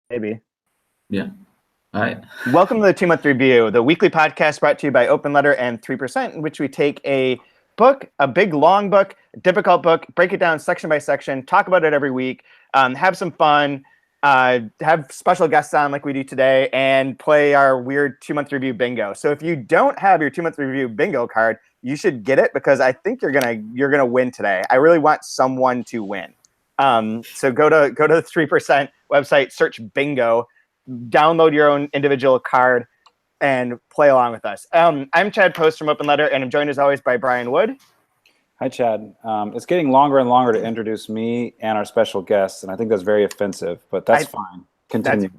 Maybe. Yeah. All right. Welcome to the 2-Month Review, the weekly podcast brought to you by Open Letter and 3%, in which we take a book, a big, long book, a difficult book, break it down section by section, talk about it every week, have some fun, have special guests on like we do today, and play our weird 2-month review bingo. So if you don't have your 2-month review bingo card, you should get it because I think you're gonna win today. I really want someone to win. So go to the 3% website, search bingo, download your own individual card, and play along with us. I'm Chad Post from Open Letter, and I'm joined as always by Brian Wood. Hi, Chad. It's getting longer and longer to introduce me and our special guests, and I think that's very offensive, but that's fine. Continue.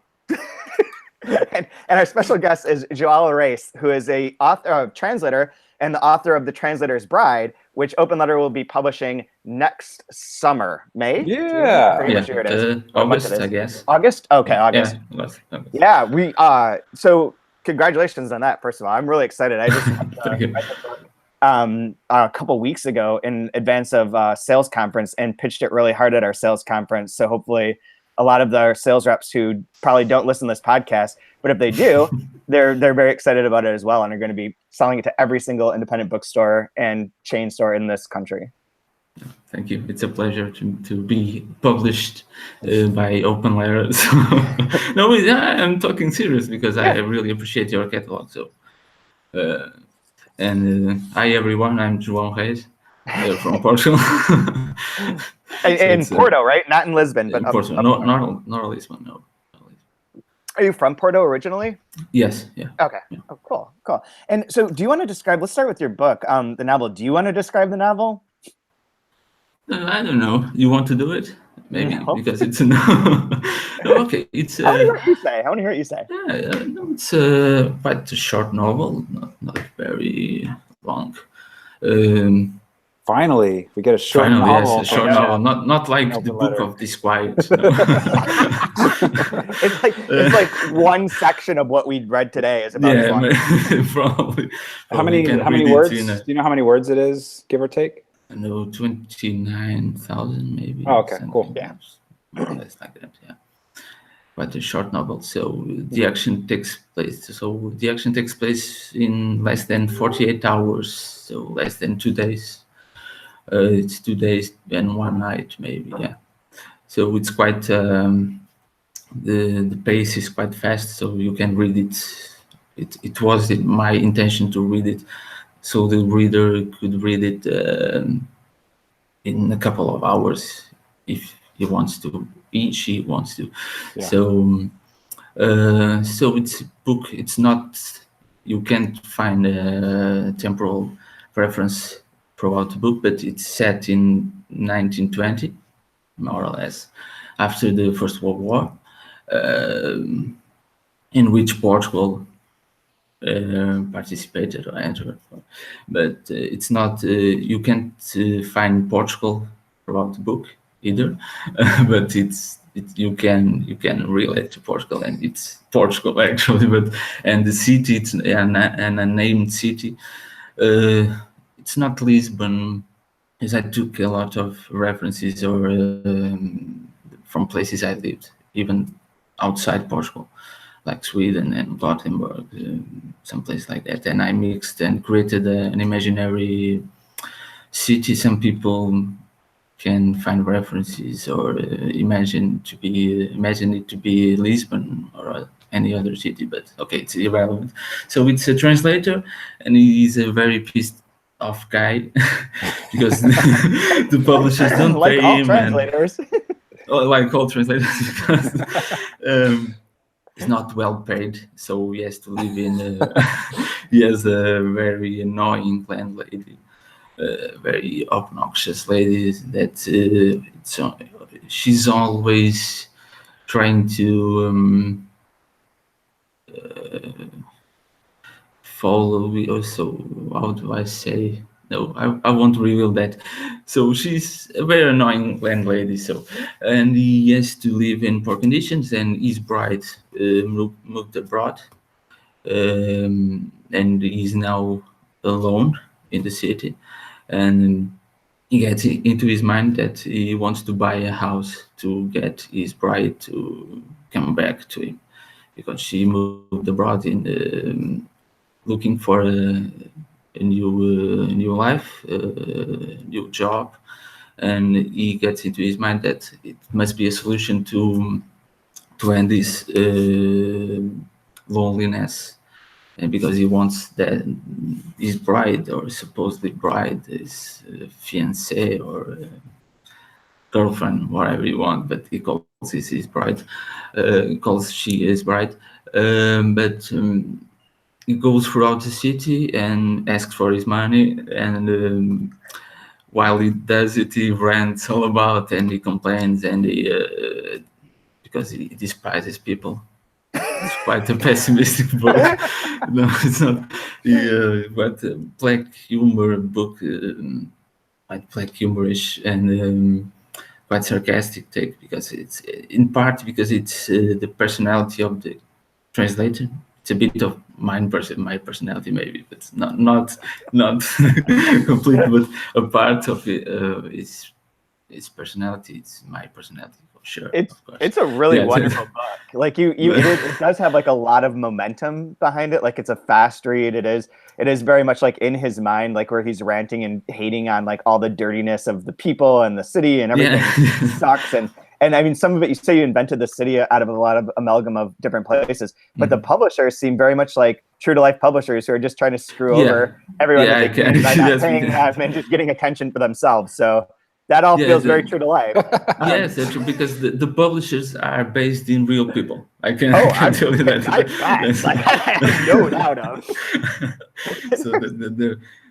And our special guest is Joelle Race, who is a translator and the author of The Translator's Bride, which Open Letter will be publishing next summer. May? Yeah. Pretty much sure it is. August, I guess. August? Okay, August. Yeah, August. Yeah, we so congratulations on that, first of all. I'm really excited. I just read the book, a couple weeks ago in advance of sales conference and pitched it really hard at our sales conference. So hopefully a lot of our sales reps who probably don't listen to this podcast, but if they do, they're very excited about it as well and are going to be selling it to every single independent bookstore and chain store in this country. Thank you. It's a pleasure to be published by Open Letter. So, no, I'm talking serious because I really appreciate your catalog. So, hi everyone, I'm João Reis from Portugal. In Porto, right? Not in Lisbon, but Porto. Not Lisbon. No. Are you from Porto originally? Yes. Yeah. Okay. Yeah. Oh, cool. And so, do you want to describe? Let's start with your book, the novel. Do you want to describe the novel? I don't know. You want to do it? Maybe because it's no. Okay, it's. I want to hear what you say. Yeah, no, it's quite a short novel, not very long. Finally, we get a short novel. Yes, a short novel, not like the Book of Disquiet. No. it's like one section of what we read today is about. Yeah, probably. How many words? Do you know how many words it is, give or take? No, 29,000 maybe. Oh, okay, cool. Yeah, more or less like that. Yeah, but a short novel. So the action takes place in less than 48 hours. So less than 2 days. It's 2 days and 1 night, maybe. Yeah. So it's quite the pace is quite fast. So you can read it. It was my intention to read it, so the reader could read it in a couple of hours if she wants to. Yeah. So it's a book. It's not. You can't find a temporal reference throughout the book, but it's set in 1920, more or less, after the First World War, in which Portugal participated or entered. But it's not. You can't find Portugal throughout the book either, but you can relate to Portugal, and it's Portugal actually. And the city, it's an unnamed city. It's not Lisbon, because I took a lot of references from places I lived, even outside Portugal, like Sweden and Gothenburg, some place like that. And I mixed and created an imaginary city. Some people can find references or imagine it to be Lisbon or any other city, but okay, it's irrelevant. So it's a translator, and he is a very pissed off guy because the publishers don't like pay all him. Translators. Like all translators, because he's not well paid, so he has to live in. He has a very annoying landlady, very obnoxious lady that she's always trying to follow. Also, how do I say? No, I won't reveal that. So she's a very annoying landlady. And he has to live in poor conditions. And his bride moved abroad, and he's now alone in the city. And he gets into his mind that he wants to buy a house to get his bride to come back to him, because she moved abroad in looking for a new life, new job, and he gets into his mind that it must be a solution to end this loneliness, and because he wants that his bride, or supposedly bride, his fiancée or girlfriend, whatever you want, but he calls this his bride, calls she his bride. But he goes throughout the city and asks for his money, and while he does it, he rants all about, and he complains, and he because he despises people. It's quite a pessimistic book. No, it's not. But black humor book, quite black humorish, and quite sarcastic take, because it's in part because it's the personality of the translator. It's a bit of my personality maybe, but not complete, but a part of it, its personality. It's my personality for sure. It's a really wonderful book. Like it does have like a lot of momentum behind it. Like it's a fast read. It is very much like in his mind, like where he's ranting and hating on like all the dirtiness of the people and the city and everything sucks. And I mean, some of it, you say you invented the city out of a lot of amalgam of different places, but the publishers seem very much like true to life publishers who are just trying to screw over everyone that they can by not paying them and just getting attention for themselves. So that all feels very true to life. Yes, that's true, because the publishers are based in real people. I can tell you that. I have no doubt of. So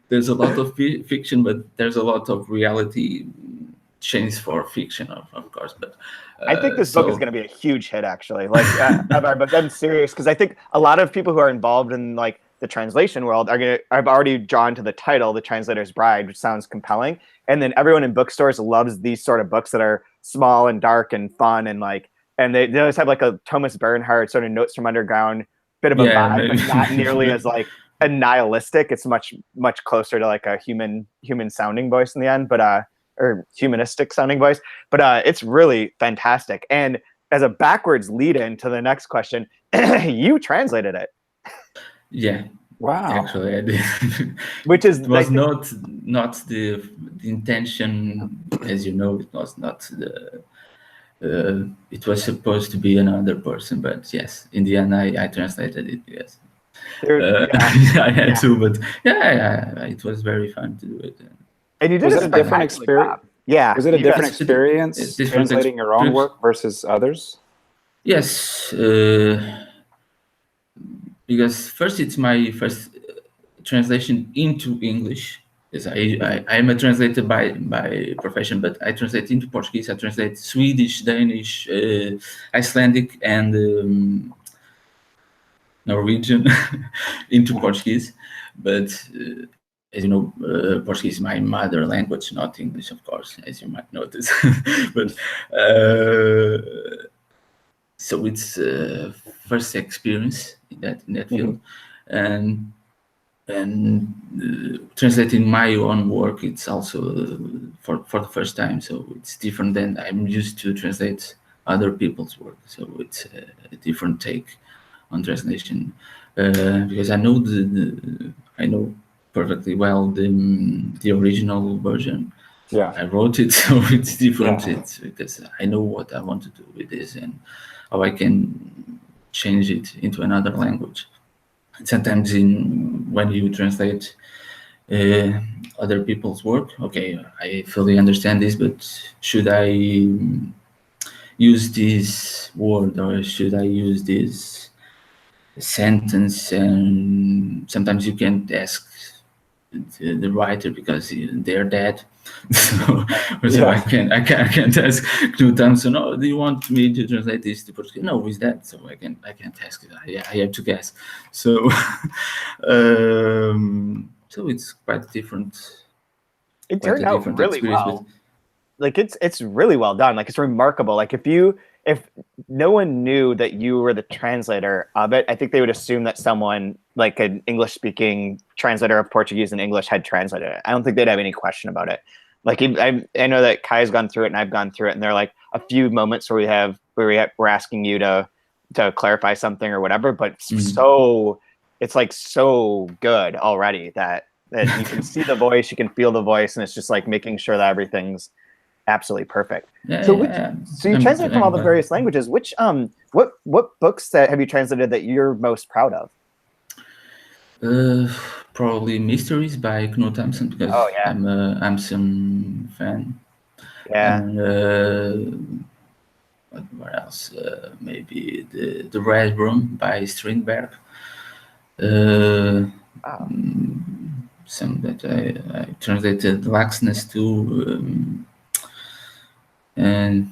there's a lot of fiction, but there's a lot of reality changed for fiction, of course. But I think this book is going to be a huge hit, actually. Like, but I'm serious, because I think a lot of people who are involved in like the translation world I've already drawn to the title, The Translator's Bride, which sounds compelling. And then everyone in bookstores loves these sort of books that are small and dark and fun, and like, and they always have like a Thomas Bernhard sort of Notes from Underground bit of a vibe, but not nearly as like a nihilistic. It's much closer to like a human sounding voice in the end, but or humanistic sounding voice. But it's really fantastic. And as a backwards lead in to the next question, you translated it. Yeah. Wow. Actually, I did. Which is it was not the intention, as you know. It was not the. It was supposed to be another person, but yes, in the end, I translated it. Yes. I had to, but it was very fun to do it. And you did was it a different experience? Yeah. Was it a different experience translating your own work versus others? Yes. Because first, it's my first translation into English. Yes, I am a translator by profession, but I translate into Portuguese. I translate Swedish, Danish, Icelandic, and Norwegian into Portuguese. But as you know, Portuguese is my mother language, not English, of course, as you might notice. But so it's first experience in that field, and translating my own work, it's also for the first time. So it's different than I'm used to translate other people's work. So it's a different take on translation, because I know I know perfectly well the original version. Yeah, I wrote it, so it's different. It's because I know what I want to do with this and how I can change it into another language. And sometimes when you translate other people's work, okay, I fully understand this, but should I use this word, or should I use this sentence? And sometimes you can't ask the writer because they're dead. So I can't ask Knut Thompson, oh, do you want me to translate this to Portuguese? No, who is that? So I can't ask it. I have to guess. So so it's quite different. It turned out really well. Like it's really well done. Like it's remarkable. Like if no one knew that you were the translator of it, I think they would assume that someone like an English speaking translator of Portuguese and English had translated it. I don't think they'd have any question about it. Like I know that Kai's gone through it and I've gone through it, and there are like a few moments where we're asking you to clarify something or whatever, but it's like so good already that you can see the voice, you can feel the voice, and it's just like making sure that everything's absolutely perfect. So you translate from all the various languages. Which what books that have you translated that you're most proud of? Probably Mysteries by Knut Hamsun, because I'm a Hamsun fan. Yeah. And what else? Maybe the Red Room by Strindberg. Some that I translated Laxness too, and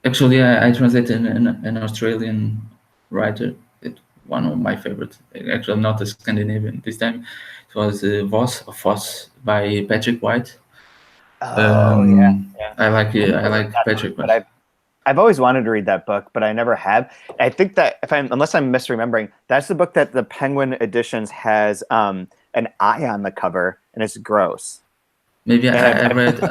actually I translated an Australian writer. One of my favorites. Actually, not a Scandinavian this time. It was Voss by Patrick White. Yeah. I like Patrick White. But I've always wanted to read that book, but I never have. I think that unless I'm misremembering, that's the book that the Penguin Editions has an eye on the cover, and it's gross. Maybe I read.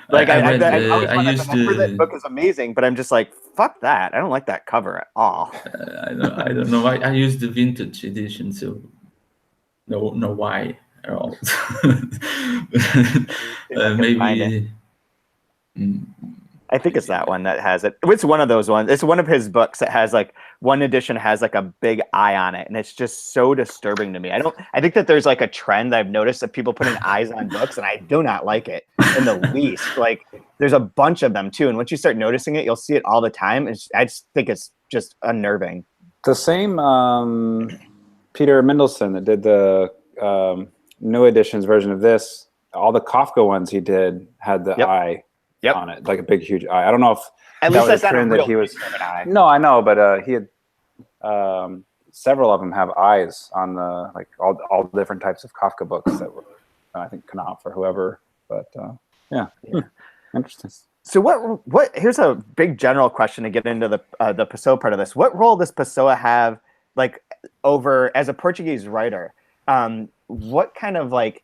Like I heard that book is amazing, but I'm just like, fuck that. I don't like that cover at all. I don't know. I used the vintage edition, so no why at all. Maybe. I think it's that one that has it. It's one of those ones. It's one of his books that has like one edition has like a big eye on it, and it's just so disturbing to me. I think that there's like a trend I've noticed of people putting eyes on books, and I do not like it in the least. Like there's a bunch of them too, and once you start noticing it, you'll see it all the time. I just think it's just unnerving. The same Peter Mendelsohn that did the new editions version of this. All the Kafka ones he did had the eye. On it, like a big, huge eye. I don't know if at least that's not a real that he was. No, I know, but he had several of them have eyes on the like all the different types of Kafka books that were, I think, Knopf or whoever. But interesting. So what? Here's a big general question to get into the Pessoa part of this. What role does Pessoa have, like, over as a Portuguese writer? What kind of like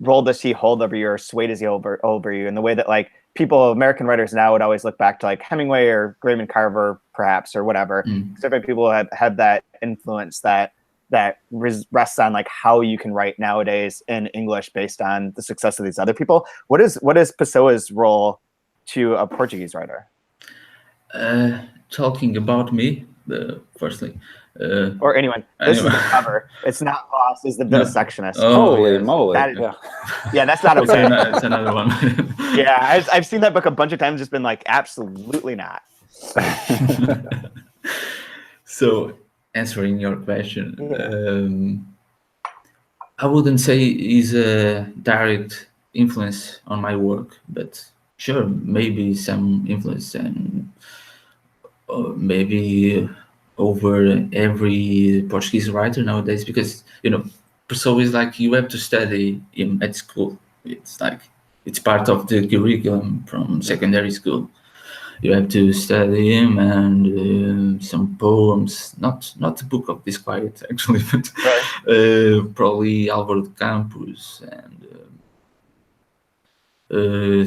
role does he hold over you, or sway does he over you in the way that like American writers now would always look back to like Hemingway or Raymond Carver perhaps, or whatever. Different people have had that influence that rests on like how you can write nowadays in English based on the success of these other people. What is Pessoa's role to a Portuguese writer? Talking about me, firstly. Or anyone. This is the cover. It's not Voss. It's the Vivisectionist. Holy moly! That's not okay. It's another one. Yeah, I've seen that book a bunch of times. Just been like, absolutely not. So, answering your question, I wouldn't say he's a direct influence on my work, but sure, maybe some influence, and maybe over every Portuguese writer nowadays, because Pessoa is like, you have to study him at school. It's like it's part of the curriculum from secondary school. You have to study him, and some poems, not the Book of Disquiet actually, but probably Álvaro de Campos, and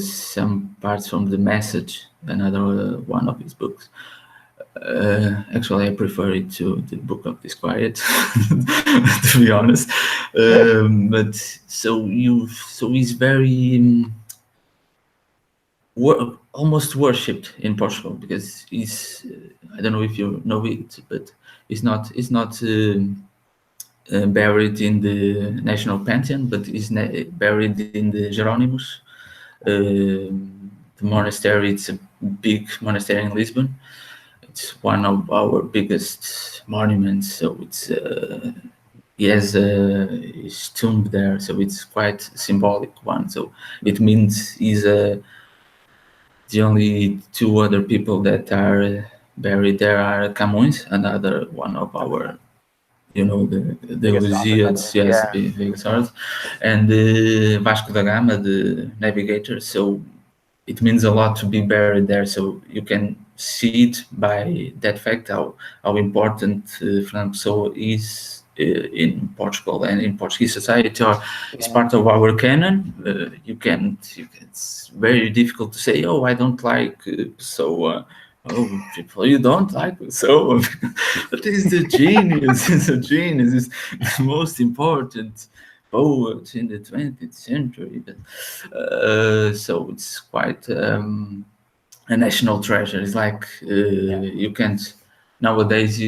some parts from The Message, another one of his books. Actually, I prefer it to the Book of Disquiet, to be honest. But so he's very almost worshipped in Portugal, because he's I don't know if you know it, but he's not buried in the National Pantheon, but he's buried in the Jerónimos. The monastery, it's a big monastery in Lisbon. It's one of our biggest monuments, so it's he has his tomb there, so it's quite symbolic one. So it means he's the only two other people that are buried there are Camões, another one of our, the Lusíads, biggest authors, and Vasco da Gama, the navigator. So it means a lot to be buried there. So you can see it by that fact how important Fernando Pessoa is in Portugal and in Portuguese society, or it's part of our canon. It's very difficult to say, oh, I don't like so. Oh, people, you don't like so, but he's the genius. He's a genius. He's the most important poet in the 20th century. So it's quite a national treasure. It's like you can't nowadays.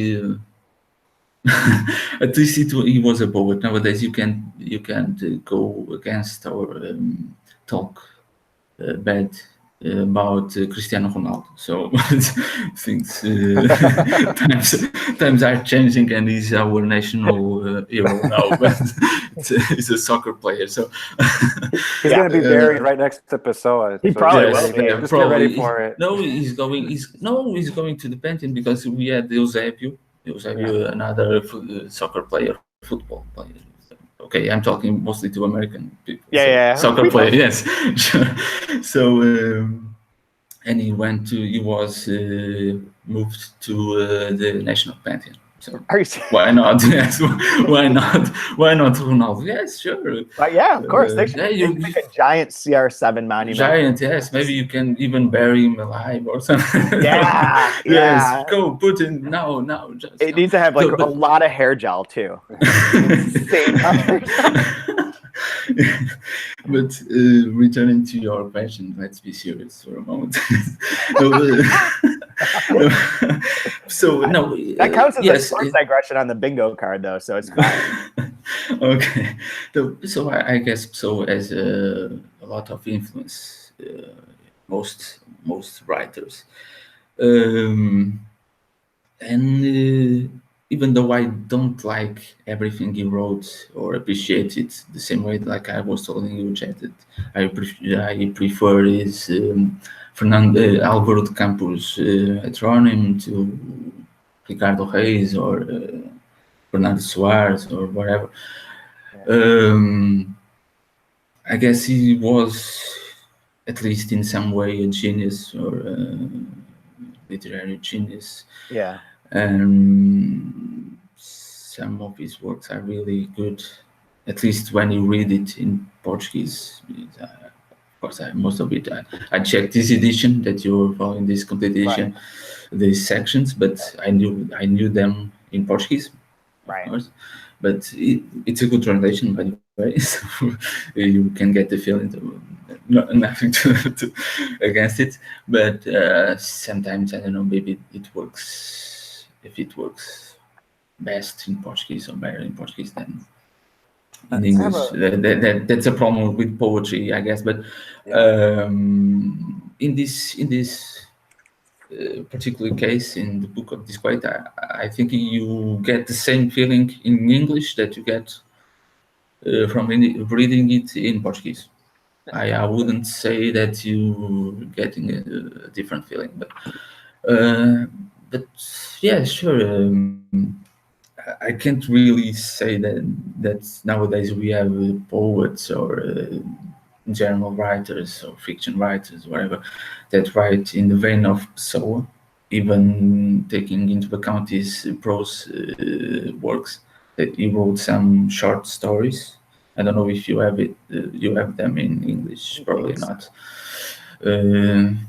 At least he was a poet. Nowadays you can't go against or talk bad about Cristiano Ronaldo. So things times are changing, and he's our national hero now. But he's a soccer player, so he's going to be buried right next to Pessoa. He probably will be. Just get ready for it. No, he's going to the Pantheon because we had Eusebio, another soccer player, football player. Okay, I'm talking mostly to American people. Yeah. Soccer player, yes. So, and he was moved to the National Pantheon. So why not? Yes, why not? Why not Ronaldo? Yes, sure. Yeah, of course. They should make a giant CR7 monument. Giant, yes. Maybe you can even bury him alive or something. Yeah, yes. Go put in now. Just it needs to have like a lot of hair gel too. But returning to your question, let's be serious for a moment. So no, that counts as a sports digression on the bingo card, though, so it's fine. Okay, so I guess so as a lot of influence, most writers, and even though I don't like everything he wrote or appreciate it the same way, like I was telling you, Chet, that I prefer his Álvaro de Campos heteronym to Ricardo Reis or Fernando Soares or whatever. I guess he was, at least in some way, a genius or a literary genius. Yeah. And some of his works are really good, at least when you read it in Portuguese. Of course, most of it, I checked this edition that you're following, this complete edition, these sections, but I knew them in Portuguese, of course. But it's a good translation, by the way, so you can get the feeling nothing to against it. But sometimes, I don't know, maybe it works. If it works best in Portuguese or better in Portuguese than in English, that's a problem with poetry, I guess. But in this particular case, in the Book of Disquiet, I think you get the same feeling in English that you get from reading it in Portuguese. I wouldn't say that you're getting a different feeling, but yeah, sure. I can't really say that nowadays we have poets or general writers or fiction writers, whatever, that write in the vein of Pessoa, even taking into account his prose works. That he wrote some short stories. I don't know if you have it. You have them in English, probably not.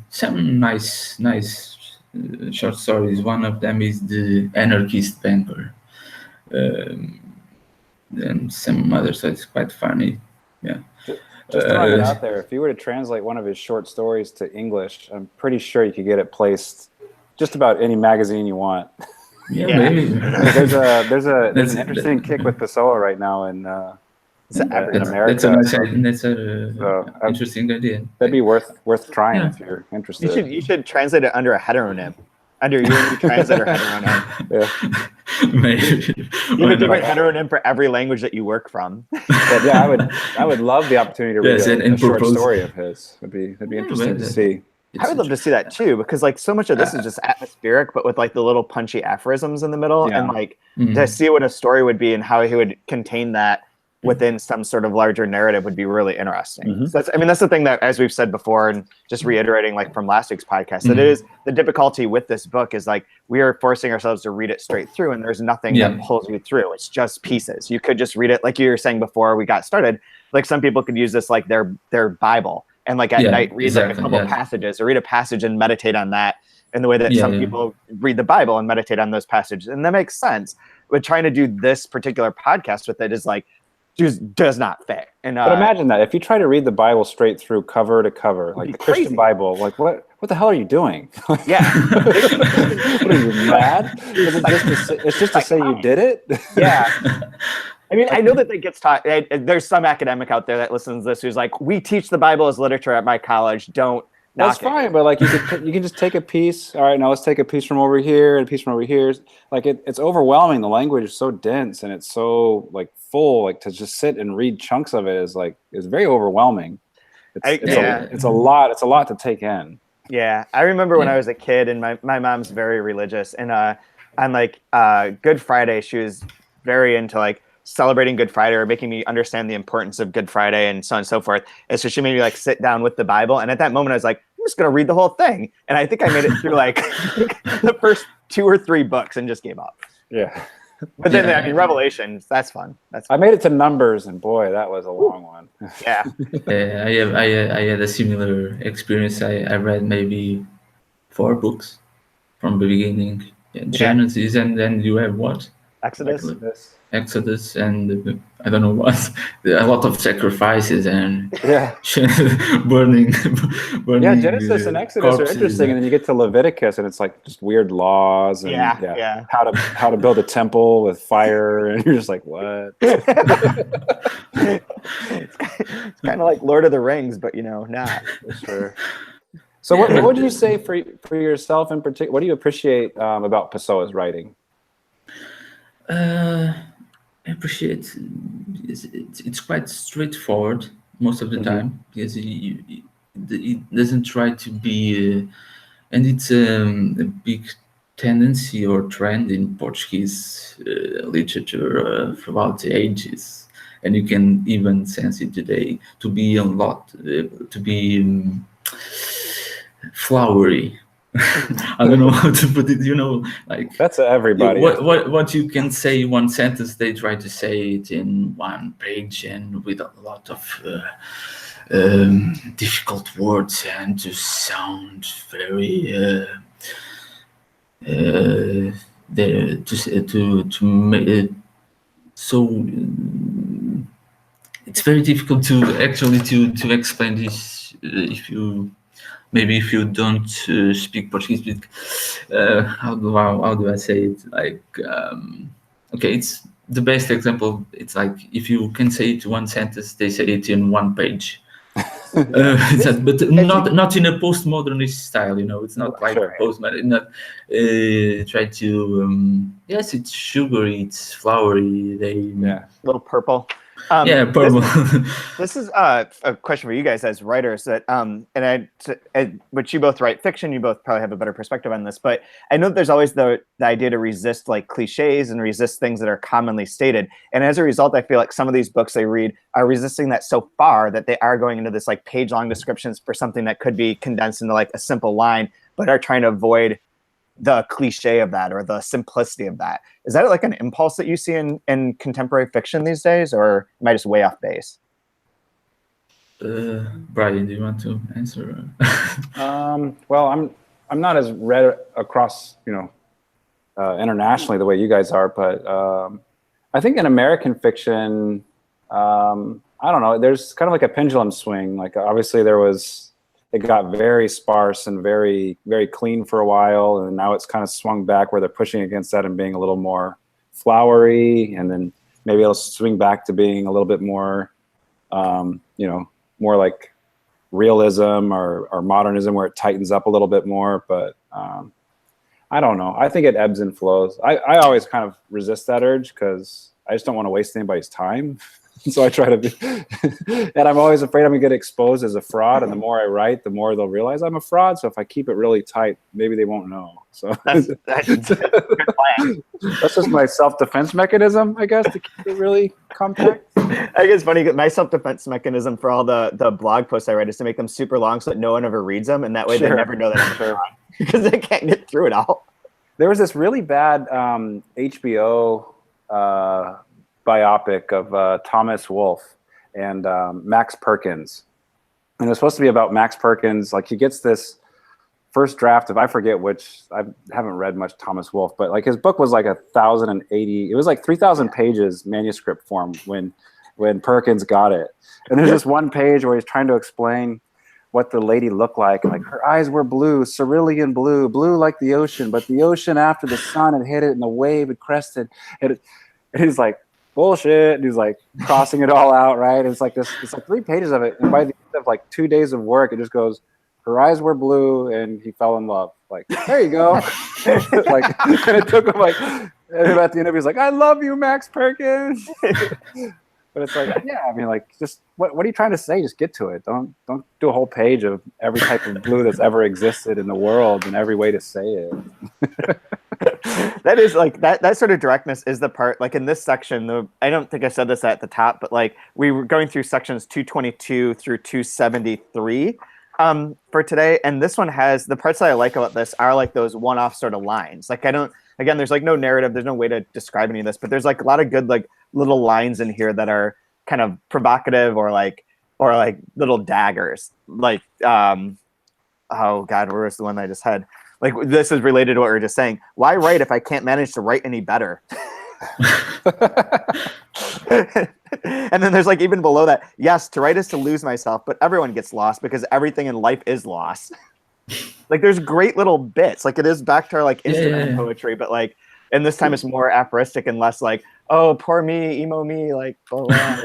Some nice short stories. One of them is The Anarchist Banker. And some other stories quite funny. Yeah. Just throwing it out there, if you were to translate one of his short stories to English, I'm pretty sure you could get it placed just about any magazine you want. Yeah. Maybe. There's an interesting kick with Pessoa right now in America. That's an interesting idea. That'd be worth trying if you're interested. You should translate it under a heteronym. Under your translator heteronym. Yeah. Maybe. You have a different heteronym for every language that you work from. But yeah, I would love the opportunity to read a short story of his. It'd be interesting to see. I would love to see that too, because like so much of this is just atmospheric, but with like the little punchy aphorisms in the middle, and like to see what a story would be and how he would contain that within some sort of larger narrative would be really interesting. So that's the thing that, as we've said before, and just reiterating like from last week's podcast, that it is the difficulty with this book is like we are forcing ourselves to read it straight through, and there's nothing that pulls you through. It's just pieces. You could just read it like you were saying before we got started. Like some people could use this like their Bible, and like at night read like a couple passages, or read a passage and meditate on that, in the way that some people read the Bible and meditate on those passages, and that makes sense. But trying to do this particular podcast with it is like just does not fit. And but imagine that if you try to read the Bible straight through cover to cover, like the Christian Bible, like what the hell are you doing? Yeah. What are you, mad? It's just to say you did it? Yeah. I mean, I know that it gets taught. There's some academic out there that listens to this who's like, we teach the Bible as literature at my college. Don't knock That's fine, but like you can just take a piece. All right, now let's take a piece from over here and a piece from over here. Like it's overwhelming. The language is so dense and it's so like full. Like to just sit and read chunks of it is very overwhelming. It's a lot. It's a lot to take in. Yeah, I remember when I was a kid, and my mom's very religious, and on like Good Friday, she was very into like celebrating Good Friday or making me understand the importance of Good Friday and so on and so forth. And so she made me like sit down with the Bible. And at that moment I was like, I'm just going to read the whole thing. And I think I made it through like the first 2 or 3 books and just gave up. Yeah. But then I mean, Revelations, that's fun. I made it to Numbers, and boy, that was a long one. Yeah. I had a similar experience. I read maybe 4 books from the beginning. Genesis, and then you have what? Exodus, and I don't know what. A lot of sacrifices and burning. Yeah, Genesis and Exodus are interesting, and then you get to Leviticus, and it's like just weird laws and how to build a temple with fire, and you're just like, what? It's kind of like Lord of the Rings, but not for sure. So what would you say for yourself in particular? What do you appreciate about Pessoa's writing? I appreciate it's quite straightforward most of the time, because it doesn't try to be and it's a big tendency or trend in Portuguese literature throughout the ages, and you can even sense it today to be flowery. I don't know how to put it, like that's everybody. What you can say in one sentence, they try to say it in one page and with a lot of difficult words and to sound very so it's very difficult to actually to explain this if you don't speak Portuguese. How do I say it? Like, okay, it's the best example. It's like if you can say it in one sentence, they say it in one page. But not in a postmodernist style. It's not like postmodern. Not try to. Yes, it's sugary. It's flowery. A little purple. Purple. This is a question for you guys as writers that which you both write fiction, you both probably have a better perspective on this, but I know that there's always the idea to resist like cliches and resist things that are commonly stated. And as a result, I feel like some of these books I read are resisting that so far that they are going into this like page-long descriptions for something that could be condensed into like a simple line, but are trying to avoid the cliche of that or the simplicity of that. Is that like an impulse that you see in contemporary fiction these days, or am I just way off base? Brian, do you want to answer? Well, I'm not as read across internationally the way you guys are, but I think in American fiction, I don't know, there's kind of like a pendulum swing. Like obviously it got very sparse and very, very clean for a while, and now it's kind of swung back where they're pushing against that and being a little more flowery, and then maybe it'll swing back to being a little bit more, more like realism or modernism, where it tightens up a little bit more. But I don't know. I think it ebbs and flows. I always kind of resist that urge because I just don't want to waste anybody's time. So I try to be, and I'm always afraid I'm gonna get exposed as a fraud. And the more I write, the more they'll realize I'm a fraud. So if I keep it really tight, maybe they won't know. So that's a good plan. that's just my self-defense mechanism, I guess, to keep it really compact. I think it's funny. My self-defense mechanism for all the blog posts I write is to make them super long so that no one ever reads them, and that way they never know that I'm sure because they can't get through it all. There was this really bad HBO biopic of Thomas Wolfe and Max Perkins, and it was supposed to be about Max Perkins. Like he gets this first draft of, I forget which, I haven't read much Thomas Wolfe, but like his book was like 1,080. It was like 3,000 pages manuscript form when Perkins got it. And there's this one page where he's trying to explain what the lady looked like. Like her eyes were blue, cerulean blue, blue like the ocean, but the ocean after the sun had hit it and the wave had crested. And he's like, bullshit. And he's like crossing it all out, right? It's like 3 pages of it. And by the end of like 2 days of work, it just goes, her eyes were blue and he fell in love. Like, there you go. Like, and it took him like, and at the end of it, he's like, I love you, Max Perkins. But it's like, yeah, I mean, like, just what are you trying to say? Just get to it. Don't do a whole page of every type of blue that's ever existed in the world and every way to say it. That is like that sort of directness is the part, like in this section, I don't think I said this at the top, but like we were going through sections 222 through 273 for today. And this one has the parts that I like about this are like those one-off sort of lines. Like again, there's like no narrative, there's no way to describe any of this, but there's like a lot of good like little lines in here that are kind of provocative or like little daggers. Like oh God, where was the one I just had? Like this is related to what we were just saying. Why write if I can't manage to write any better? And then there's like even below that, yes, to write is to lose myself, but everyone gets lost because everything in life is lost. Like there's great little bits. Like it is back to our like Instagram poetry, but like, and this time it's more aphoristic and less like, oh, poor me, emo me, like, blah, blah.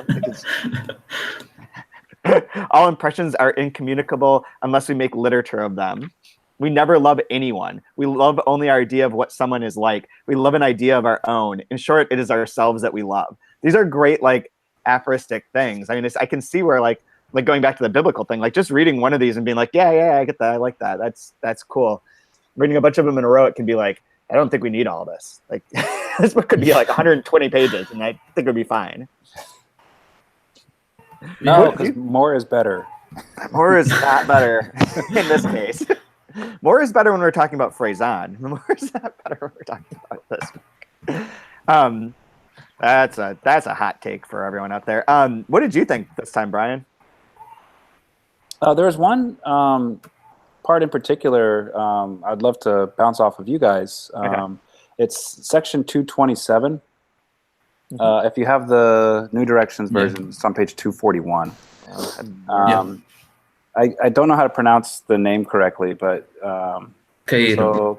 All impressions are incommunicable unless we make literature of them. We never love anyone. We love only our idea of what someone is like. We love an idea of our own. In short, it is ourselves that we love. These are great, like, aphoristic things. I mean, I can see where, like going back to the biblical thing, like just reading one of these and being like, yeah, I get that. I like that. That's cool. Reading a bunch of them in a row, it can be like, I don't think we need all this. Like, this book could be like 120 pages, and I think it would be fine. No, because more is better. More is not better in this case. More is better when we're talking about Phrase-On. More is not better when we're talking about this book. That's a hot take for everyone out there. What did you think this time, Brian? There was one part in particular I'd love to bounce off of you guys. Okay. It's section 227. If you have the New Directions version, it's on page 241. I don't know how to pronounce the name correctly, but Cairo.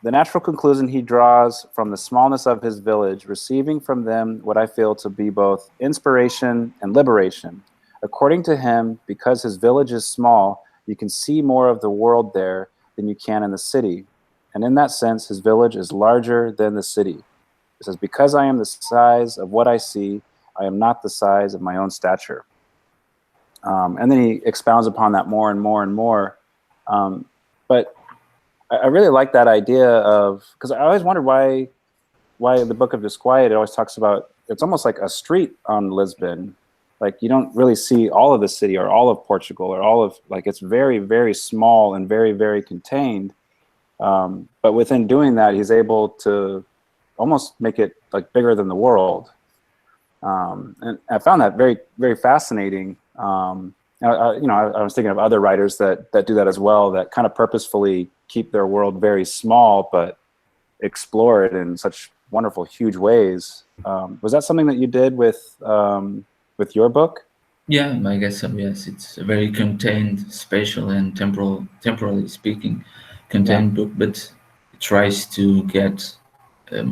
The natural conclusion he draws from the smallness of his village, receiving from them what I feel to be both inspiration and liberation. According to him, because his village is small, you can see more of the world there than you can in the city. And in that sense, his village is larger than the city. It says, because I am the size of what I see, I am not the size of my own stature. And then he expounds upon that more and more and more. But I really like that idea of, because I always wondered why the Book of Disquiet, it always talks about, it's almost like a street on Lisbon. Like you don't really see all of the city or all of Portugal or all of, like it's very, very small and very, very contained. But within doing that, he's able to almost make it like bigger than the world. And I found that very, very fascinating. I was thinking of other writers that do that as well, that kind of purposefully keep their world very small, but explore it in such wonderful, huge ways. Was that something that you did with your book? Yeah, I guess so. Yes, it's a very contained, spatial and temporally speaking, contained book, but it tries to get a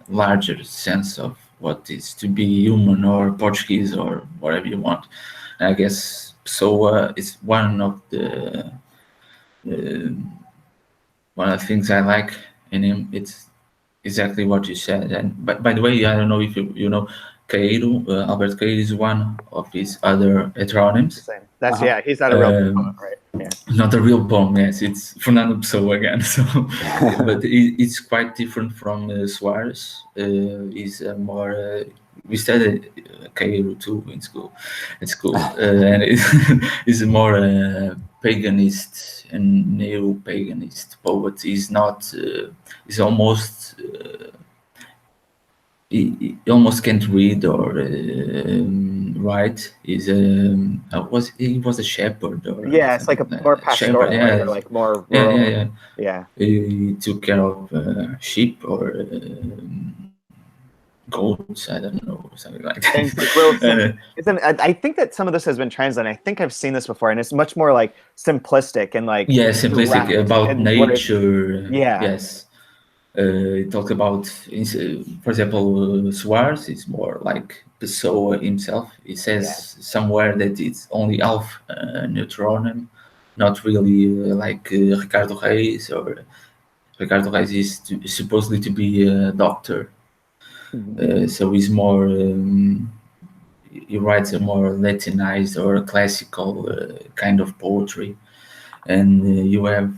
larger sense of what is to be human or Portuguese or whatever you want. And I guess so. It's one of the things I like in him. It's exactly what you said. And by the way, I don't know if you know, Cairo. Albert Cairo is one of his other heteronyms. Same. That's he's not a real poem, right? Yeah. Not a real poem, yes. It's Fernando Pessoa again. So, but it's quite different from Soares. He's more. We studied Cairo too in school, and he's a more paganist and neo-paganist poet. He's not. He's almost. He almost can't read or write. He was a shepherd or it's like a more pastoral, shepherd, right? Or like more rural. Yeah. He took care of sheep or goats. I don't know, something like that. I think that some of this has been translated. I think I've seen this before, and it's much more like simplistic and like simplistic about nature. Yes. He talks about, for example, Suarez is more like Pessoa himself. He says somewhere that it's only half neutronym, not really like Ricardo Reis, or Ricardo Reis is supposedly to be a doctor. So he's more, he writes a more Latinized or classical kind of poetry. And you have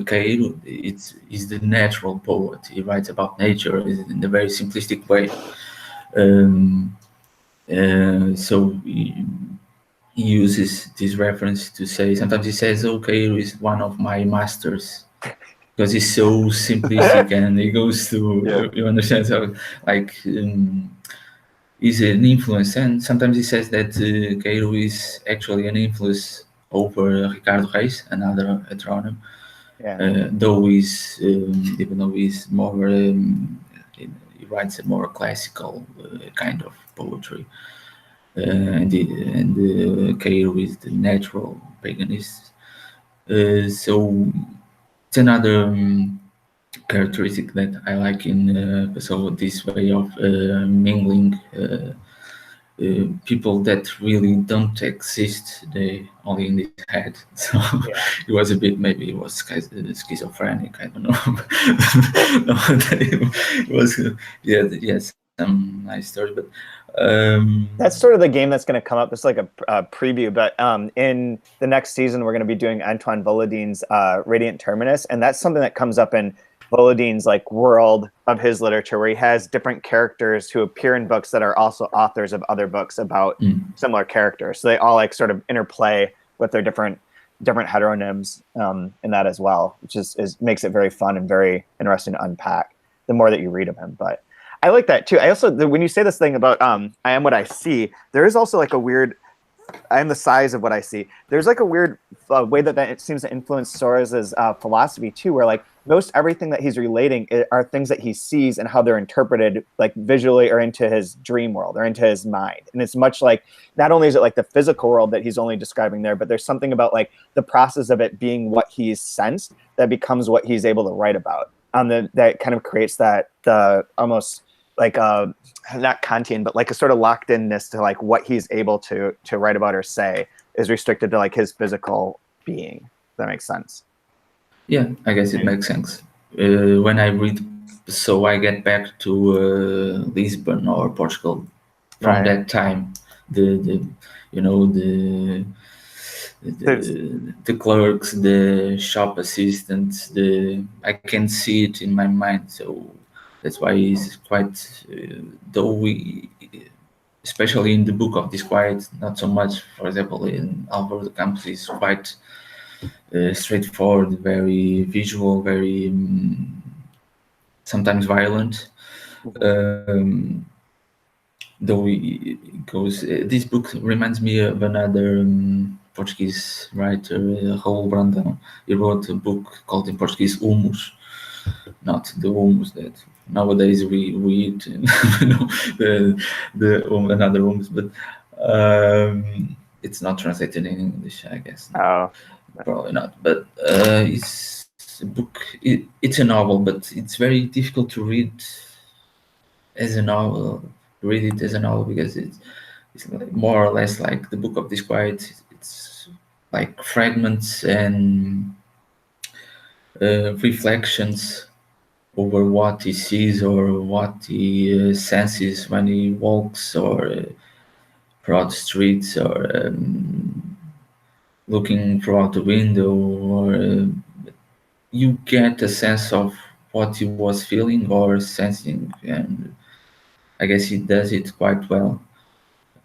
Cairo. He's the natural poet. He writes about nature in a very simplistic way. So he uses this reference to say, sometimes he says, "Oh, Cairo is one of my masters," because he's so simplistic, and he goes to you understand. So like. Is an influence, and sometimes he says that Cairo is actually an influence over Ricardo Reis, another heteronym. Though he's even though he's more he writes a more classical kind of poetry, and Cairo is the natural paganist. So it's another characteristic that I like in Pessoa, this way of mingling people that really don't exist, they only in his head. So it was a bit, maybe he was schizophrenic, I don't know. It was some nice story, but that's sort of the game that's going to come up. It's like a preview, but in the next season we're going to be doing Antoine Volodine's Radiant Terminus, and that's something that comes up in Volodine's like world of his literature, where he has different characters who appear in books that are also authors of other books about similar characters. So they all like sort of interplay with their different heteronyms in that as well, which is makes it very fun and very interesting to unpack the more that you read of him. But I like that too. I also, when you say this thing about I am what I see, there is also like a weird, I am the size of what I see. There's like a weird way that it seems to influence Soares's philosophy too, where like most everything that he's relating are things that he sees and how they're interpreted like visually or into his dream world or into his mind. And it's much like, not only is it like the physical world that he's only describing there, but there's something about like the process of it being what he's sensed that becomes what he's able to write about. That kind of creates that almost like not Kantian, but like a sort of locked inness to like what he's able to write about or say is restricted to like his physical being. If that makes sense. Yeah, I guess it makes sense. When I read, so I get back to Lisbon or Portugal from that time. The clerks, the shop assistants, I can see it in my mind. So that's why it's quite, though we, especially in the Book of Disquiet, not so much. For example, in Álvaro de Campos is quite straightforward, very visual, very sometimes violent. Though it goes, this book reminds me of another Portuguese writer, Raul Brandão. He wrote a book called in Portuguese Humus, not the hummus that nowadays we eat, another hummus, but it's not translated in English, I guess. Oh, probably not. But it's a book. It's a novel, but it's very difficult to read as a novel. Read it as a novel because it's like more or less like the Book of Disquiet. It's like fragments and reflections over what he sees or what he senses when he walks or throughout the streets or looking throughout the window, or you get a sense of what he was feeling or sensing, and I guess he does it quite well.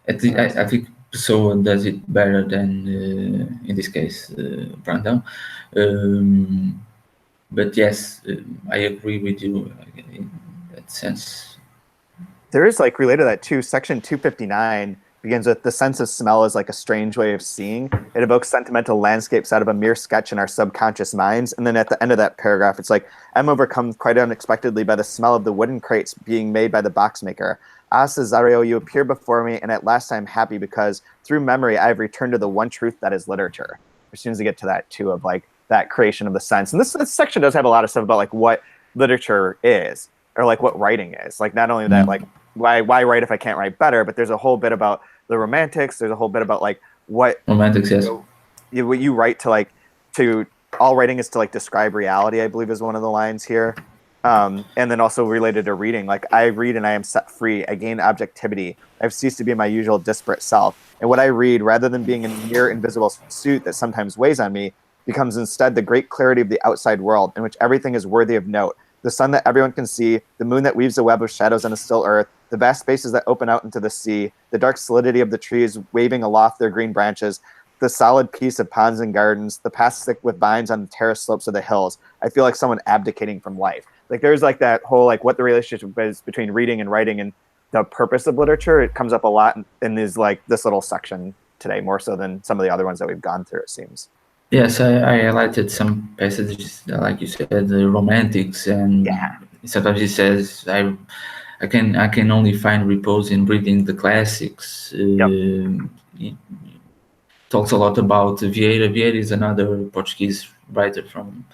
At least I think Pessoa does it better than in this case Brandon. But yes, I agree with you in that sense. There is like related to that too. Section 259 begins with the sense of smell is like a strange way of seeing. It evokes sentimental landscapes out of a mere sketch in our subconscious minds. And then at the end of that paragraph, it's like, I'm overcome quite unexpectedly by the smell of the wooden crates being made by the box maker. Ah, Cesario, you appear before me, and at last I'm happy because through memory I have returned to the one truth that is literature. As soon as I get to that too, of like that creation of the sense. And this section does have a lot of stuff about like what literature is, or like what writing is. Like not only that, like why write if I can't write better, but there's a whole bit about the romantics. There's a whole bit about like what romantics, yes. What you write to like to all writing is to like describe reality, I believe is one of the lines here. And then also related to reading, like I read and I am set free. I gain objectivity. I've ceased to be my usual disparate self. And what I read, rather than being a mere invisible suit that sometimes weighs on me, becomes instead the great clarity of the outside world in which everything is worthy of note. The sun that everyone can see, the moon that weaves a web of shadows on a still earth, the vast spaces that open out into the sea, the dark solidity of the trees waving aloft their green branches, the solid peace of ponds and gardens, the paths thick with vines on the terraced slopes of the hills. I feel like someone abdicating from life. Like there's like that whole like what the relationship is between reading and writing and the purpose of literature. It comes up a lot in these like this little section today, more so than some of the other ones that we've gone through, it seems. Yes, I highlighted some passages, like you said, the romantics, and sometimes he says, I can only find repose in reading the classics. He talks a lot about Vieira. Vieira is another Portuguese writer from.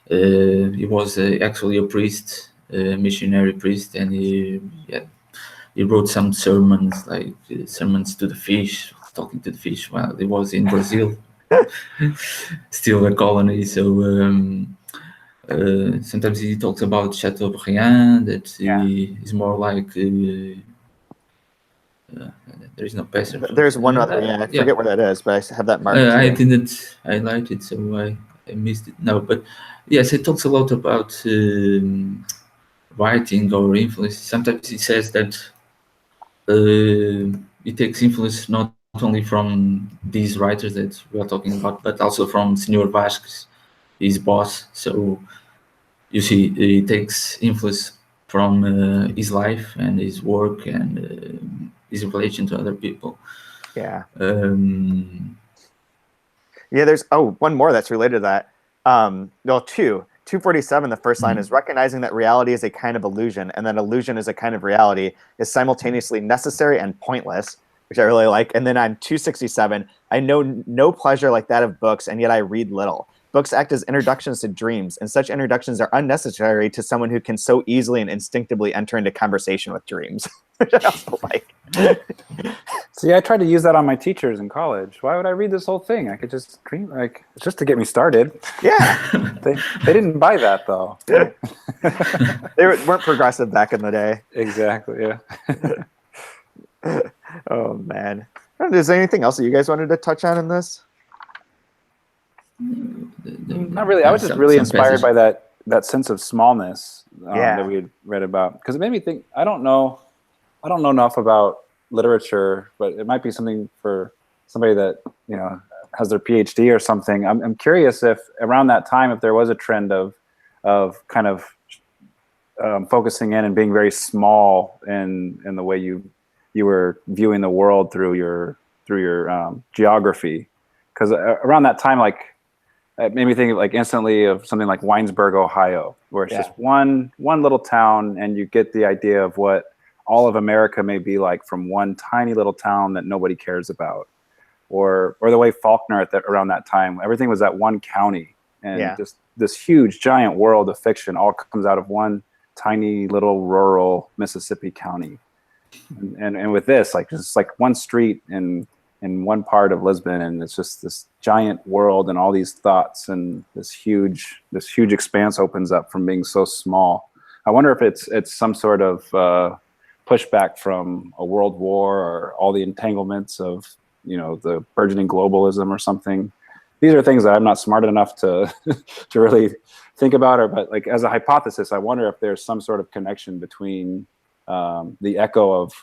He was actually a priest, a missionary priest, and he wrote some sermons, like sermons to the fish, talking to the fish while he was in Brazil. Still a colony, so sometimes he talks about Chateaubriand, that is more like there is no passage. There's one other, I forget where that is, but I have that marked. I didn't highlight it, so I missed it. No, but yes, it talks a lot about writing or influence. Sometimes he says that it takes influence not only from these writers that we are talking about, but also from Senor Vasquez, his boss. So you see, he takes influence from his life and his work and his relation to other people. Yeah. There's one more that's related to that. 247, the first line is recognizing that reality is a kind of illusion and that illusion is a kind of reality is simultaneously necessary and pointless, which I really like. And then on 267, I know no pleasure like that of books, and yet I read little. Books act as introductions to dreams, and such introductions are unnecessary to someone who can so easily and instinctively enter into conversation with dreams, which I also like. See, I tried to use that on my teachers in college. Why would I read this whole thing? I could just dream, like, it's just to get me started. Yeah. They didn't buy that, though. They weren't progressive back in the day. Exactly, yeah. Oh, man. Is there anything else that you guys wanted to touch on in this? Not really. I was just really inspired by that sense of smallness that we had read about, because it made me think. I don't know enough about literature, but it might be something for somebody that has their PhD or something. I'm curious if around that time, if there was a trend of kind of focusing in and being very small in the way you were viewing the world through your geography, because around that time, like, it made me think like instantly of something like Winesburg, Ohio, where it's just one little town, and you get the idea of what all of America may be like from one tiny little town that nobody cares about, or the way Faulkner around that time, everything was that one county, and just this huge giant world of fiction all comes out of one tiny little rural Mississippi county. And with this, like, just like one street in in one part of Lisbon, and it's just this giant world and all these thoughts, and this huge expanse opens up from being so small. I wonder if it's some sort of pushback from a world war or all the entanglements of, you know, the burgeoning globalism or something. These are things that I'm not smart enough to to really think about, but like as a hypothesis, I wonder if there's some sort of connection between the echo of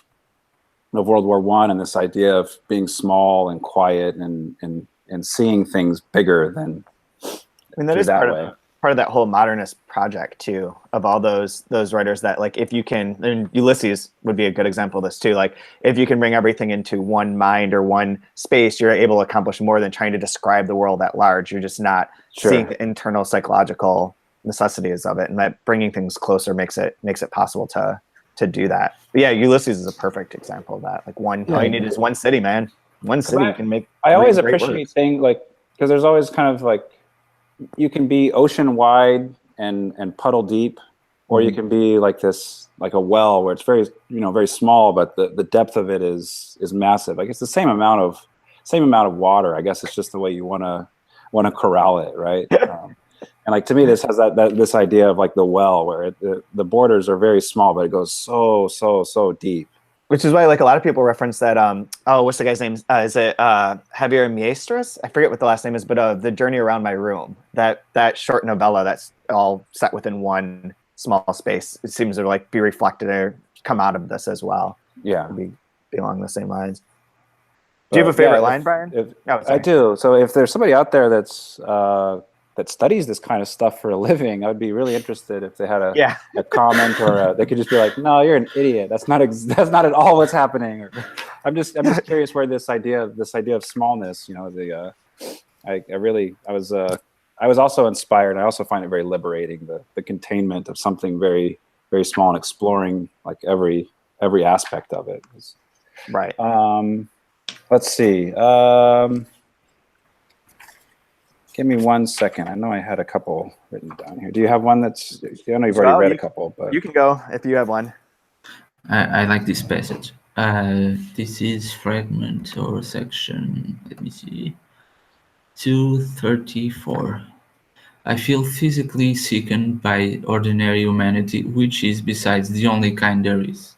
World War I and this idea of being small and quiet and seeing things bigger than. I mean, that is part of that whole modernist project too, of all those writers that, like, if you can, and Ulysses would be a good example of this too, like if you can bring everything into one mind or one space, you're able to accomplish more than trying to describe the world at large. You're just not seeing the internal psychological necessities of it, and that bringing things closer makes it possible to do that. But yeah, Ulysses is a perfect example of that. Like all you need is one city, man. One city can make. I always appreciate things like, because there's always kind of like, you can be ocean wide and puddle deep, or you can be like this, like a well where it's very, you know, very small, but the depth of it is massive. Like it's the same amount of water. I guess it's just the way you want to corral it, right? And like, to me, this has this idea of like the well, where the borders are very small, but it goes so deep. Which is why, like, a lot of people reference that. What's the guy's name? Is it Javier Maestros? I forget what the last name is, but The Journey Around My Room. That short novella that's all set within one small space. It seems to like be reflected or come out of this as well. Yeah, be along the same lines. Do you have a favorite line, Brian? I do. So if there's somebody out there that's that studies this kind of stuff for a living, I would be really interested if they had a comment, or they could just be like, "No, you're an idiot. That's not at all what's happening." Or, I'm just curious where this idea of smallness, you know, I was also inspired. And I also find it very liberating, the containment of something very, very small and exploring like every aspect of it. Right. Let's see. Give me 1 second. I know I had a couple written down here. Do you have one that's? I know you've already read a couple, but you can go if you have one. I like this passage. This is fragment or section. Let me see. 234. I feel physically sickened by ordinary humanity, which is besides the only kind there is.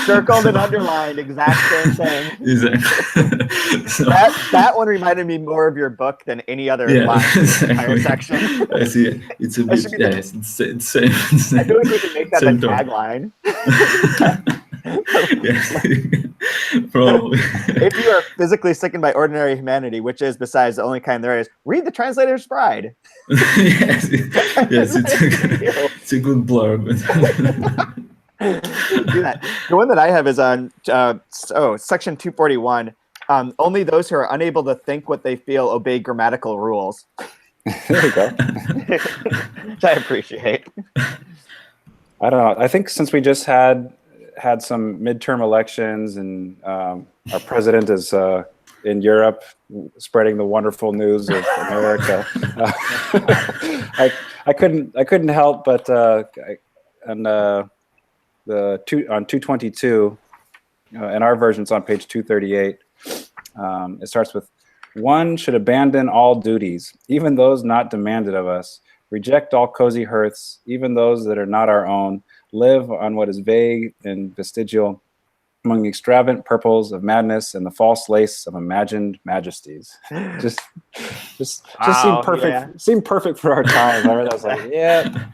Circled and underlined, exact same thing. Exactly. So, that one reminded me more of your book than any other line in the entire section. I see. It's a bit. It's same. I feel like we can make that the tagline. Probably. If you are physically sickened by ordinary humanity, which is besides the only kind there is, read The Translator's Bride. Yes, it's a good blurb. The one that I have is on section 241. Only those who are unable to think what they feel obey grammatical rules. There you go. Which I appreciate. I don't know. I think since we just had some midterm elections, and our president is in Europe spreading the wonderful news of America, I couldn't help but on 222, and our version's on page 238. It starts with, "One should abandon all duties, even those not demanded of us. Reject all cozy hearths, even those that are not our own. Live on what is vague and vestigial, among the extravagant purples of madness and the false lace of imagined majesties." Just seemed perfect. Yeah. Seemed perfect for our time. I was like, yeah.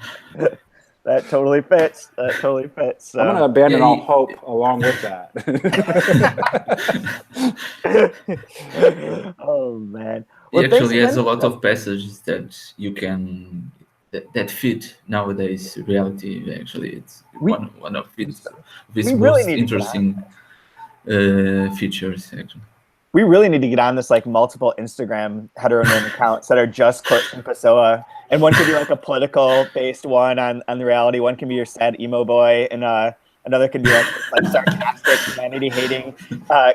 That totally fits. So. I'm going to abandon all hope along with that. Oh, man. He actually has a lot of passages that you can that fit nowadays reality. Actually, it's one of his most interesting features. Actually, we really need to get on this, like, multiple Instagram heteronym accounts that are just quotes from Pessoa. And one could be like a political based one on the reality. One can be your sad emo boy, and another can be like sarcastic, humanity hating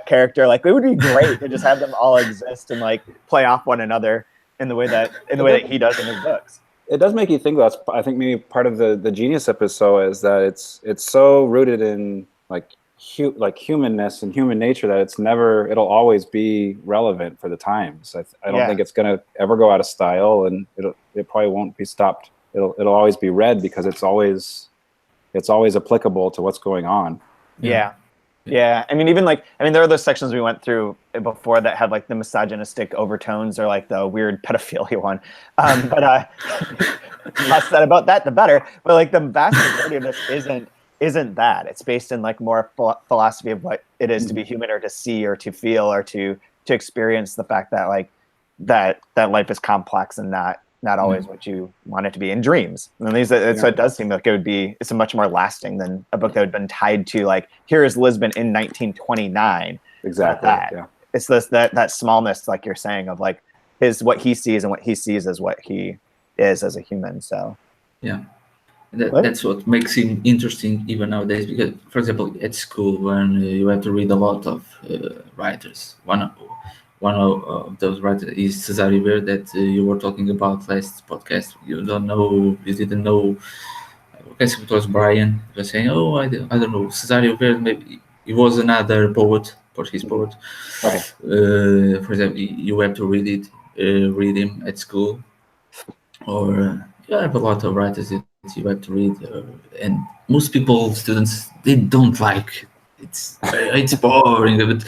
character. Like, it would be great to just have them all exist and like play off one another in the way that he does in his books. It does make you think. I think maybe part of the genius of Pessoa is that it's so rooted in like like humanness and human nature that it'll always be relevant for the times. I don't think it's going to ever go out of style, and it probably won't be stopped. It'll always be read because it's always applicable to what's going on. Yeah. I mean, there are those sections we went through before that have like the misogynistic overtones or like the weird pedophilia one. But less said about that, the better. But like the vast majority of this isn't that. It's based in like more philosophy of what it is to be human, or to see, or to feel, or to experience the fact that like that life is complex and not always what you want it to be in dreams. And so it does seem like it's a much more lasting than a book that had been tied to like, here is Lisbon in 1929. Exactly. Yeah. It's that smallness, like you're saying, of like what he sees, and what he sees as what he is as a human. So yeah. That's what makes him interesting even nowadays, because, for example, at school, when you have to read a lot of writers, one of those writers is César Iber, that you were talking about last podcast. You didn't know. I guess it was Brian. He was saying, "Oh, I don't know, César Iber. Maybe he was another poet, Portuguese poet." Okay. For example, you have to read him at school, or you have a lot of writers that you have to read, and most students, they don't like it's boring. But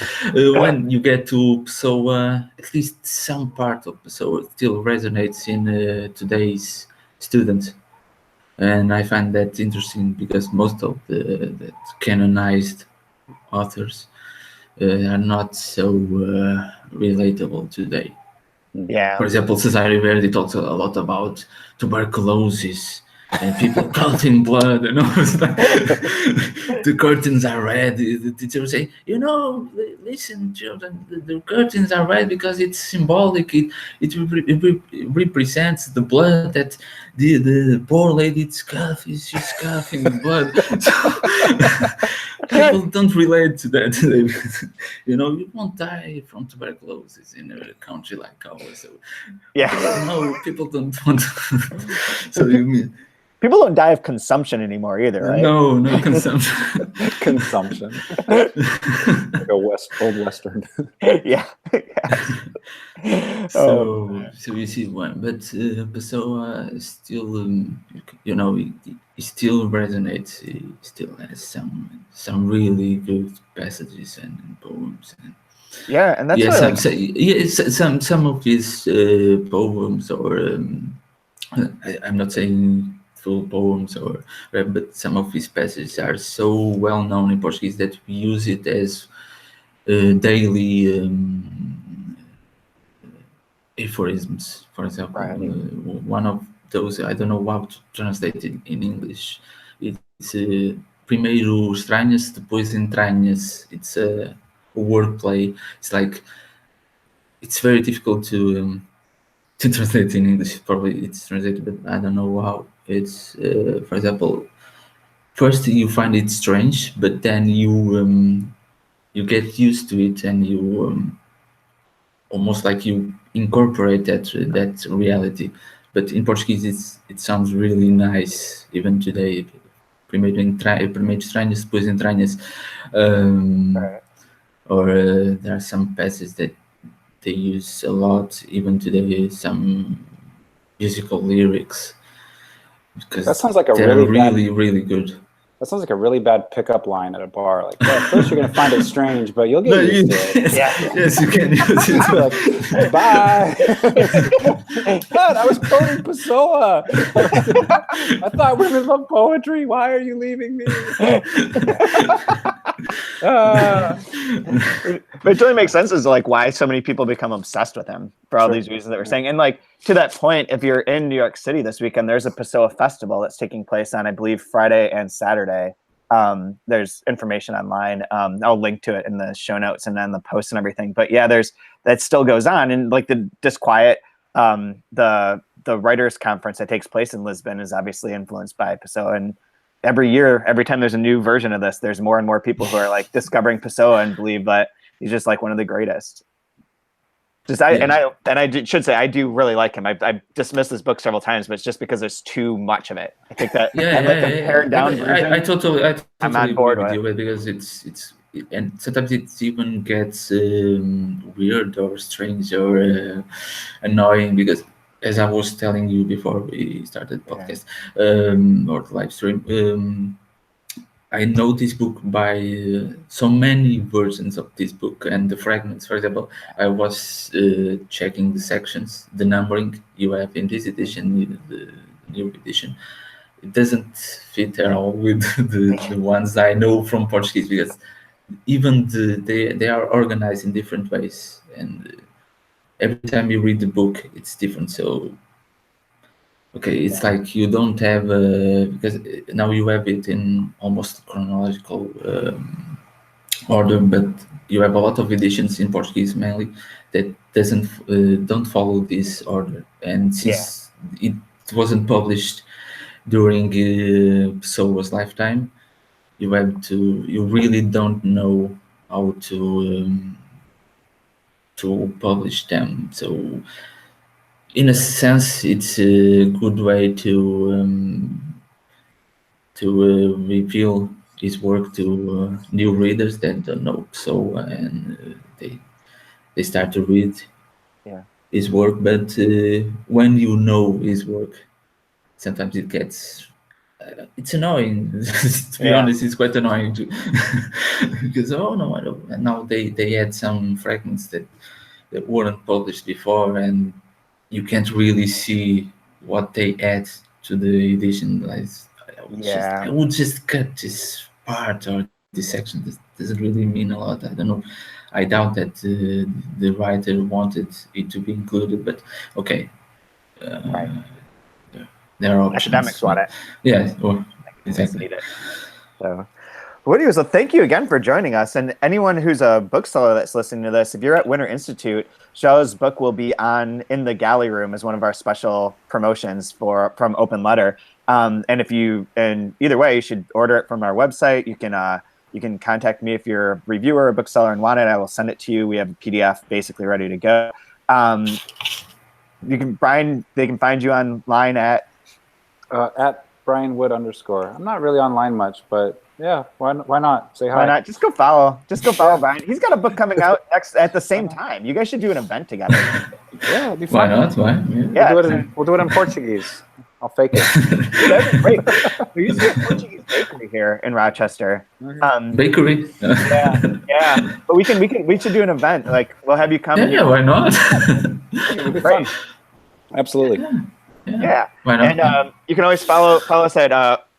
when you get to Pessoa, at least some part of Pessoa still resonates in today's students, and I find that interesting, because most of the canonized authors are not so relatable today. Yeah. For example, Cesare Verdi talks a lot about tuberculosis and people counting blood and all that. The curtains are red. The teacher would say, listen, children, the curtains are red because it's symbolic. It represents the blood that the poor lady's cough is just coughing the blood. People don't relate to that today, because, you won't die from tuberculosis in a country like ours. So, no, people don't want. So you mean people don't die of consumption anymore either, right? No consumption. Consumption. Like a old Western. Yeah. So you see one, but Pessoa still, it still resonates. It still has some really good passages and poems. And that's some of his poems, or I'm not saying full poems, but some of his passages are so well known in Portuguese that we use it as daily aphorisms. For example, one of those, I don't know how to translate it in English. It's primeiro estranhas, depois entranhas. It's a wordplay. It's like, it's very difficult to translate in English. Probably it's translated, but I don't know how. It's for example, first you find it strange, but then you get used to it, and you almost like you incorporate that reality. But in Portuguese, it sounds really nice even today. Primeiro estranhas, depois entranhas. Or there are some passages that they use a lot even today, some musical lyrics, because that sounds like really good. That sounds like a really bad pickup line at a bar. Like, at first you're going to find it strange, but you'll get used to it. Yes, you can use it. Like, bye. God, I was quoting Pessoa. I thought women love poetry. Why are you leaving me? But it totally makes sense as to like why so many people become obsessed with him for all these reasons that we're saying. And like, to that point, if you're in New York City this weekend, there's a Pessoa festival that's taking place on, I believe, Friday and Saturday. There's information online. I'll link to it in the show notes and then the post and everything. But yeah, that still goes on. And like the Disquiet, the writers conference that takes place in Lisbon is obviously influenced by Pessoa. And every year, every time there's a new version of this, there's more and more people who are like discovering Pessoa and believe that he's just like one of the greatest. should say I do really like him. I've dismissed this book several times, but it's just because there's too much of it. I think that I like the pared down version. I totally I'm on agree board with with. you because it's and sometimes it even gets weird or strange or annoying because as I was telling you before we started the podcast or the live stream. I know this book by so many versions of this book and the fragments. For example, I was checking the sections, the numbering you have in this edition, the new edition. It doesn't fit at all with the ones I know from Portuguese because even they are organized in different ways, and every time you read the book, it's different. So. Okay, it's like you don't have because now you have it in almost chronological order, but you have a lot of editions in Portuguese mainly that don't follow this order, and since it wasn't published during Soa's lifetime, you really don't know how to publish them. So in a sense, it's a good way to reveal his work to new readers that don't know. So and they start to read his work. But when you know his work, sometimes it gets it's annoying. To be honest, it's quite annoying too. Because oh no, I don't. And now they add some fragments that weren't published before, and you can't really see what they add to the edition. Like, I would just cut this part or this section. This doesn't really mean a lot. I don't know. I doubt that the writer wanted it to be included, but okay. There are options. Academics want it. Yeah, well, exactly. Need it. So. Woody, so thank you again for joining us. And anyone who's a bookseller that's listening to this, if you're at Winter Institute, Xiao's book will be in the galley room as one of our special promotions from Open Letter. And either way, you should order it from our website. You can contact me if you're a reviewer or bookseller and want it. I will send it to you. We have a PDF basically ready to go. They can find you online at Brian Wood _. I'm not really online much, but yeah, why not? Say hi. Why not? Just go follow Brian. He's got a book coming out at the same time. You guys should do an event together. Yeah, it'd be fun. Why not? Why? Yeah. We'll do it in Portuguese. I'll fake it. That'd be great. We used to do a Portuguese bakery here in Rochester. Bakery. Yeah. But we should do an event. Like we'll have you come. Yeah, why not? It'd be fun. Absolutely. Yeah. Why not? And you can always follow us at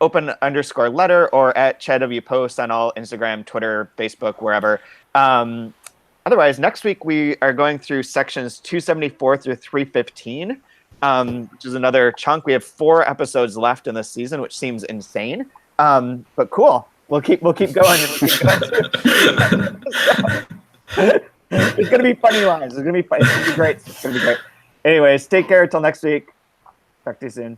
open_letter or at Chad W Post on all Instagram, Twitter, Facebook, wherever. Otherwise, next week we are going through sections 274 through 315, which is another chunk. We have 4 episodes left in this season, which seems insane, but cool. We'll keep going. It's gonna be funny lines. It's gonna be great. Anyways, take care until next week. Talk to you soon.